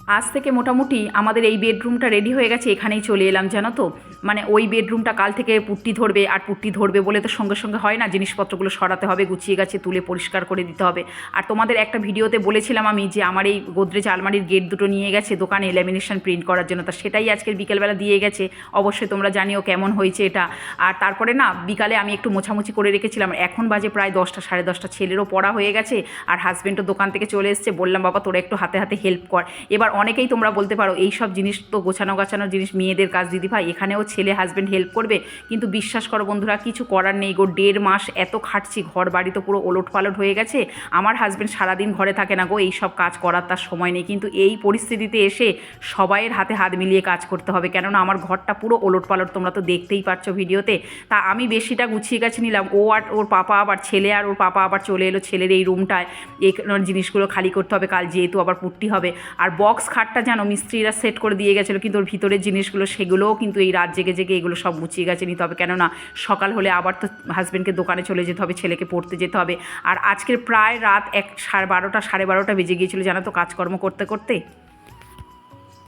আজ থেকে মোটামুটি আমাদের এই বেডরুমটা রেডি হয়ে গেছে, এখানেই চলে এলাম জানো তো। মানে ওই বেডরুমটা কাল থেকে পুট্টি ধরবে, আর পুট্টি ধরবে বলে তো সঙ্গে সঙ্গে হয় না, জিনিসপত্রগুলো সরাতে হবে, গুছিয়ে গাছে তুলে পরিষ্কার করে দিতে হবে। আর তোমাদের একটা ভিডিওতে বলেছিলাম আমি যে আমার এই গোদরেজ আলমারির গেট দুটো নিয়ে গেছে দোকানে ল্যামিনেশন প্রিন্ট করার জন্য, তা সেটাই আজকের বিকেলবেলা দিয়ে গেছে। অবশ্যই তোমরা জানিও কেমন হয়েছে এটা। আর তারপরে না বিকালে আমি একটু মোছামুছি করে রেখেছিলাম, এখন বাজে প্রায় 10টা সাড়ে 10টা, ছেলেরও পড়া হয়ে গেছে আর হাজব্যান্ডও দোকান থেকে চলে এসছে। বললাম বাবা তোরা একটু হাতে হাতে হেল্প কর। এবার অনেকেই তোমরা বলতে পারো এই সব জিনিস তো গোছানো জিনিস মেয়েদের কাজ দিদিভাই, এখানেও ছেলে হাজব্যান্ড হেল্প করবে, কিন্তু বিশ্বাস করো বন্ধুরা কিছু করার নেই গো। 1.5 মাস এত খাটছি, ঘর বাড়ি তো পুরো ওলট পালট হয়ে গেছে। আমার হাজব্যান্ড সারাদিন ঘরে থাকে না গো, এই সব কাজ করার তার সময় নেই, কিন্তু এই পরিস্থিতিতে এসে সবাইয়ের হাতে হাত মিলিয়ে কাজ করতে হবে, কেননা আমার ঘরটা পুরো ওলট পালট, তোমরা তো দেখতেই পাচ্ছ ভিডিওতে। তা আমি বেশিটা গুছিয়ে গাছে নিলাম, ও আর ওর পাপা আবার ছেলে আর ওর পাপা আবার চলে এলো ছেলের এই রুমটায়। এই জিনিসগুলো খালি করতে হবে কাল, যেহেতু আবার পুট্টি হবে। আর বক্স খাটটা যেন মিস্ত্রিরা সেট করে দিয়ে গেছিলো, কিন্তু ওর ভিতরের জিনিসগুলো সেগুলোও কিন্তু এই রাত জেগে জেগে এগুলো সব গুছিয়ে গেছে নিতে হবে, কেননা সকাল হলে আবার তো হাজব্যান্ডকে দোকানে চলে যেতে হবে, ছেলেকে পড়তে যেতে হবে। আর আজকের প্রায় রাত 12টা সাড়ে 12টা বেজে গিয়েছিলো জানো তো কাজকর্ম করতে করতে।